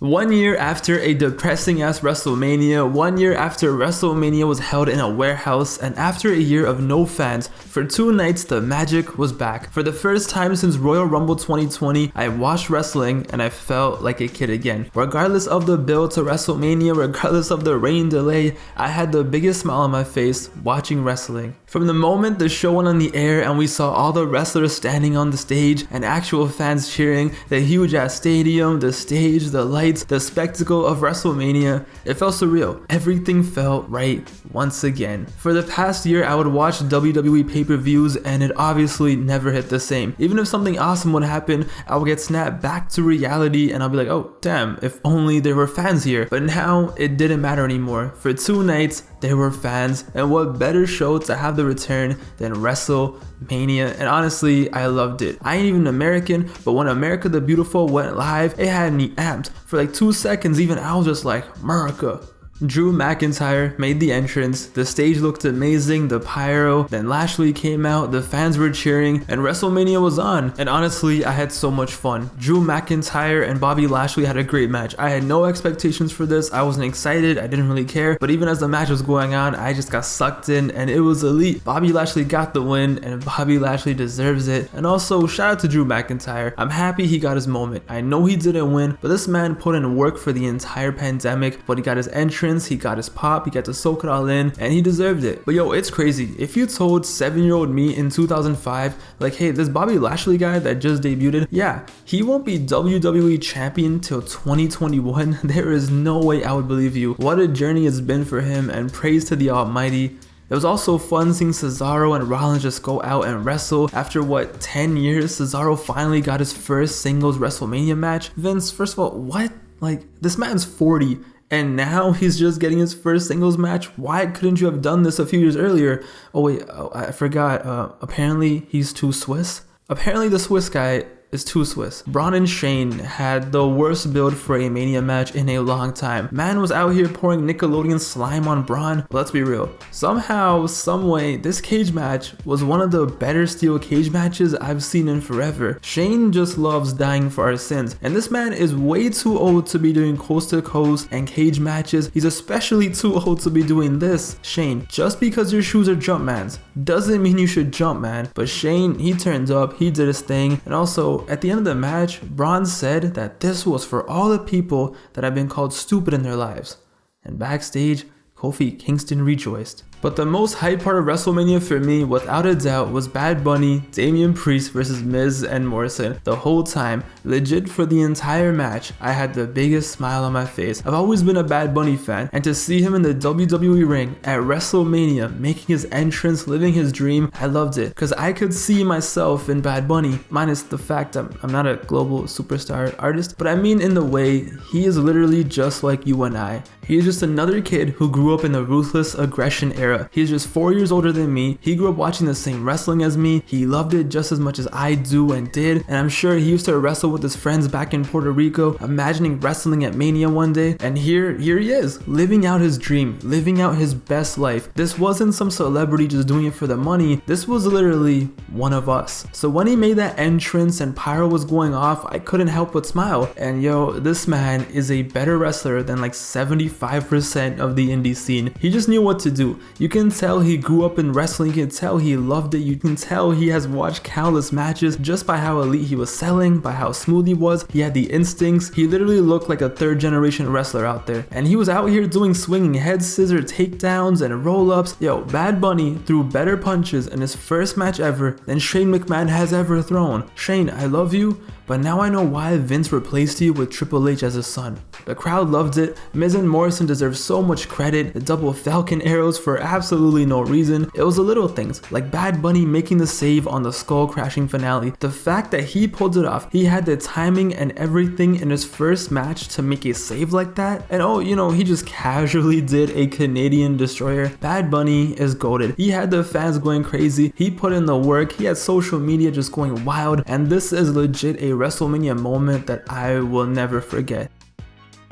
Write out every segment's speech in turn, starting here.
1 year after a depressing ass WrestleMania, 1 year after WrestleMania was held in a warehouse, and after a year of no fans, for 2 nights the magic was back. For the first time since Royal Rumble 2020, I watched wrestling and I felt like a kid again. Regardless of the build to WrestleMania, regardless of the rain delay, I had the biggest smile on my face watching wrestling. From the moment the show went on the air and we saw all the wrestlers standing on the stage and actual fans cheering, the huge ass stadium, the stage, the lights, the spectacle of WrestleMania, it felt surreal. Everything felt right once again. For the past year, I would watch WWE pay-per-views and it obviously never hit the same. Even if something awesome would happen, I would get snapped back to reality and I'll be like, oh damn, if only there were fans here. But now it didn't matter anymore. For 2 nights, there were fans, and what better show to have the return than WrestleMania? And honestly, I loved it. I ain't even American, but when America the Beautiful went live, it had me amped. For like 2 seconds, even I was just like, America. Drew McIntyre made the entrance, the stage looked amazing, the pyro, then Lashley came out, the fans were cheering, and WrestleMania was on. And honestly, I had so much fun. Drew McIntyre and Bobby Lashley had a great match. I had no expectations for this, I wasn't excited, I didn't really care, but even as the match was going on, I just got sucked in and it was elite. Bobby Lashley got the win and Bobby Lashley deserves it. And also, shout out to Drew McIntyre. I'm happy he got his moment. I know he didn't win, but this man put in work for the entire pandemic, but he got his entrance, he got his pop, he got to soak it all in, and he deserved it. But yo, it's crazy. If you told 7-year-old me in 2005, like, hey, this Bobby Lashley guy that just debuted, yeah, he won't be WWE champion till 2021, there is no way I would believe you. What a journey it's been for him, and praise to the Almighty. It was also fun seeing Cesaro and Rollins just go out and wrestle. After what, 10 years, Cesaro finally got his first singles WrestleMania match. Vince, first of all, what? Like, this man's 40. And now he's just getting his first singles match. Why couldn't you have done this a few years earlier? Oh wait, I forgot. Apparently he's too Swiss. Apparently the Swiss guy is too Swiss. Braun and Shane had the worst build for a Mania match in a long time. Man was out here pouring Nickelodeon slime on Braun. Let's be real. Somehow, someway, this cage match was one of the better steel cage matches I've seen in forever. Shane just loves dying for our sins, and this man is way too old to be doing coast to coast and cage matches. He's especially too old to be doing this. Shane, just because your shoes are Jumpman's doesn't mean you should jump, man. But Shane, he turned up, he did his thing, and also at the end of the match, Braun said that this was for all the people that have been called stupid in their lives. And backstage, Kofi Kingston rejoiced. But the most hype part of WrestleMania for me, without a doubt, was Bad Bunny, Damian Priest versus Miz and Morrison. The whole time, legit for the entire match, I had the biggest smile on my face. I've always been a Bad Bunny fan, and to see him in the WWE ring at WrestleMania, making his entrance, living his dream, I loved it. Because I could see myself in Bad Bunny, minus the fact I'm not a global superstar artist, but I mean in the way, he is literally just like you and I. He is just another kid who grew up in the ruthless aggression era. He's just 4 years older than me. He grew up watching the same wrestling as me. He loved it just as much as I do and did. And I'm sure he used to wrestle with his friends back in Puerto Rico, imagining wrestling at Mania one day. And here he is, living out his dream, living out his best life. This wasn't some celebrity just doing it for the money. This was literally one of us. So when he made that entrance and pyro was going off, I couldn't help but smile. And yo, this man is a better wrestler than like 75% of the indie scene. He just knew what to do. You can tell he grew up in wrestling, you can tell he loved it, you can tell he has watched countless matches just by how elite he was selling, by how smooth he was. He had the instincts. He literally looked like a 3rd generation wrestler out there. And he was out here doing swinging head scissor takedowns and roll-ups. Yo, Bad Bunny threw better punches in his first match ever than Shane McMahon has ever thrown. Shane, I love you, but now I know why Vince replaced you with Triple H as his son. The crowd loved it. Miz and Morrison deserve so much credit. The double Falcon arrows for absolutely no reason. It was the little things, like Bad Bunny making the save on the skull crashing finale. The fact that he pulled it off, he had the timing and everything in his first match to make a save like that. And oh, you know, he just casually did a Canadian destroyer. Bad Bunny is goated. He had the fans going crazy. He put in the work. He had social media just going wild. And this is legit a WrestleMania moment that I will never forget.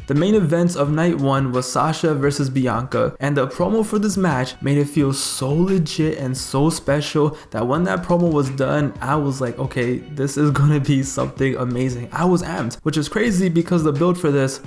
The main event of night 1 was Sasha versus Bianca, and the promo for this match made it feel so legit and so special that when that promo was done, I was like, okay, this is gonna be something amazing. I was amped, which is crazy because the build for this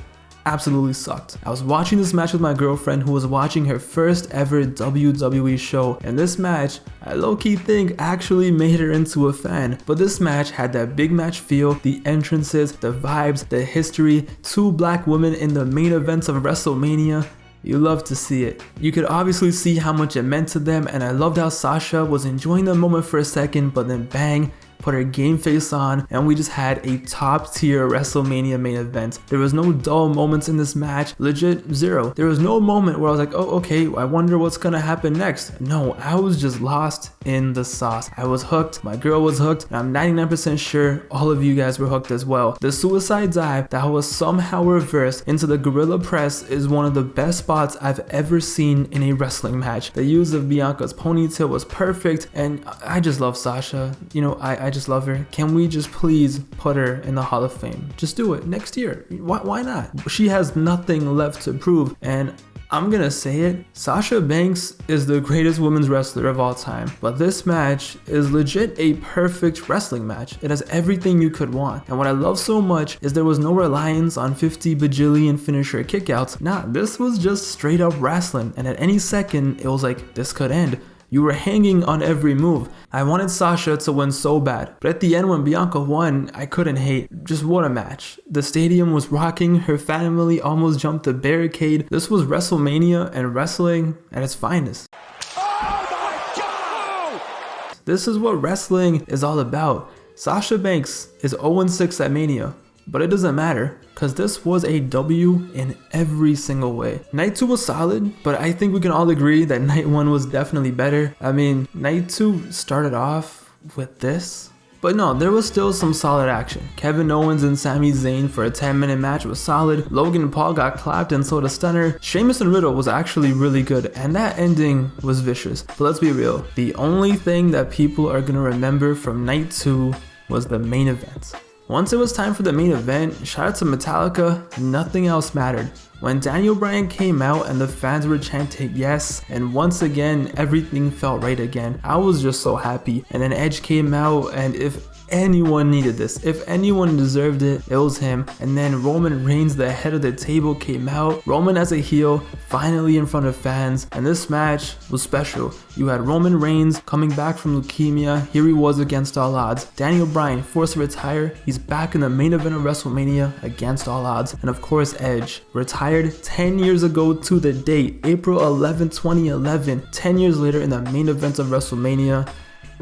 absolutely sucked. I was watching this match with my girlfriend who was watching her first ever WWE show, and this match, I low-key think, actually made her into a fan. But this match had that big match feel, the entrances, the vibes, the history, 2 black women in the main events of WrestleMania. You love to see it. You could obviously see how much it meant to them, and I loved how Sasha was enjoying the moment for a second, but then bang, put her game face on, and we just had a top tier WrestleMania main event. There was no dull moments in this match, legit zero. There was no moment where I was like, oh okay, I wonder what's gonna happen next. No, I was just lost in the sauce. I was hooked, my girl was hooked, and I'm 99% sure all of you guys were hooked as well. The suicide dive that was somehow reversed into the gorilla press is one of the best spots I've ever seen in a wrestling match. The use of Bianca's ponytail was perfect, and I just love Sasha. You know, I just love her. Can we just please put her in the Hall of Fame? Just do it next year. Why not? She has nothing left to prove, and I'm gonna say it, Sasha Banks is the greatest women's wrestler of all time, but this match is legit a perfect wrestling match. It has everything you could want, and what I love so much is there was no reliance on 50 bajillion finisher kickouts. Nah, this was just straight up wrestling, and at any second, it was like, this could end. You were hanging on every move. I wanted Sasha to win so bad, but at the end when Bianca won, I couldn't hate. Just what a match. The stadium was rocking, her family almost jumped the barricade. This was WrestleMania and wrestling at its finest. Oh my God! This is what wrestling is all about. Sasha Banks is 0-6 at Mania, but it doesn't matter, because this was a W in every single way. Night 2 was solid, but I think we can all agree that Night 1 was definitely better. I mean, Night 2 started off with this, but no, there was still some solid action. Kevin Owens and Sami Zayn for a 10-minute match was solid. Logan Paul got clapped and sold a stunner. Sheamus and Riddle was actually really good, and that ending was vicious. But let's be real, the only thing that people are gonna remember from Night 2 was the main event. Once it was time for the main event, shout out to Metallica, nothing else mattered. When Daniel Bryan came out and the fans were chanting yes, and once again everything felt right again, I was just so happy. And then Edge came out, and if anyone needed this, if anyone deserved it, it was him. And then Roman Reigns, the head of the table, came out. Roman as a heel, finally in front of fans, and this match was special. You had Roman Reigns coming back from leukemia, here he was against all odds. Daniel Bryan forced to retire, he's back in the main event of WrestleMania against all odds. And of course Edge, retired 10 years ago to the date, April 11, 2011, 10 years later in the main event of WrestleMania.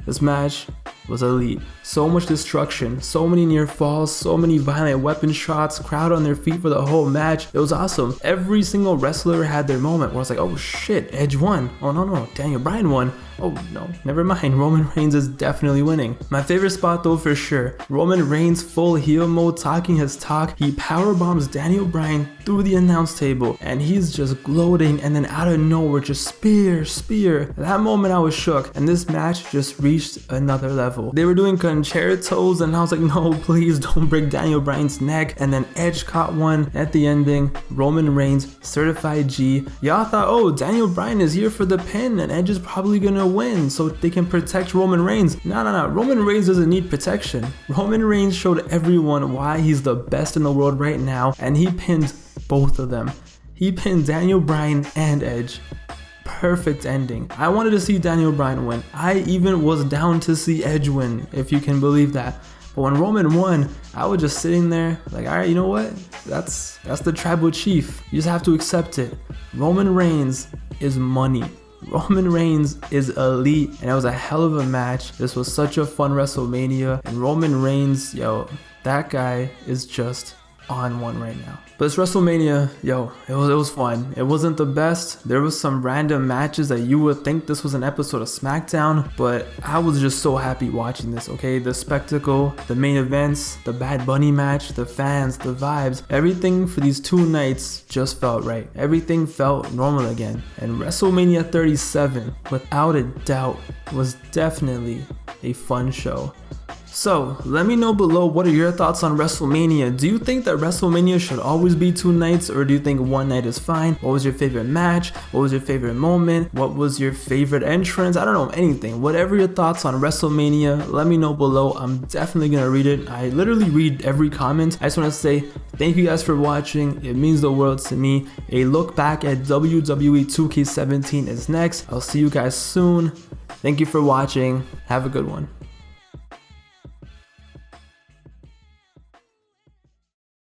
This match was elite. So much destruction, so many near falls, so many violent weapon shots, crowd on their feet for the whole match. It was awesome. Every single wrestler had their moment where it's like, oh shit, Edge won. Oh no, Daniel Bryan won. Oh no, never mind, Roman Reigns is definitely winning. My favorite spot though for sure, Roman Reigns full heel mode talking his talk. He power bombs Daniel Bryan through the announce table and he's just gloating, and then out of nowhere just spear. At that moment I was shook, and this match just reached another level. They were doing concertos and I was like, no, please don't break Daniel Bryan's neck. And then Edge caught one at the ending. Roman Reigns, certified G. Y'all thought, oh, Daniel Bryan is here for the pin and Edge is probably gonna win so they can protect Roman Reigns. No. Roman Reigns doesn't need protection. Roman Reigns showed everyone why he's the best in the world right now, and he pinned both of them. He pinned Daniel Bryan and Edge. Perfect ending. I wanted to see Daniel Bryan win. I even was down to see Edge win, if you can believe that. But when Roman won, I was just sitting there like, all right, you know what? That's the tribal chief. You just have to accept it. Roman Reigns is money. Roman Reigns is elite, and it was a hell of a match. This was such a fun WrestleMania, and Roman Reigns, yo, that guy is just on one right now. But this WrestleMania, yo, it was fun. It wasn't the best. There was some random matches that you would think this was an episode of SmackDown, but I was just so happy watching this, okay? The spectacle, the main events, the Bad Bunny match, the fans, the vibes, everything for these 2 nights just felt right. Everything felt normal again. And WrestleMania 37, without a doubt, was definitely a fun show. So let me know below, what are your thoughts on WrestleMania? Do you think that WrestleMania should always be 2 nights, or do you think 1 night is fine? What was your favorite match? What was your favorite moment? What was your favorite entrance? I don't know, anything. Whatever your thoughts on WrestleMania, let me know below. I'm definitely gonna read it. I literally read every comment. I just want to say thank you guys for watching. It means the world to me. A look back at WWE 2K17 is next. I'll see you guys soon. Thank you for watching. Have a good one.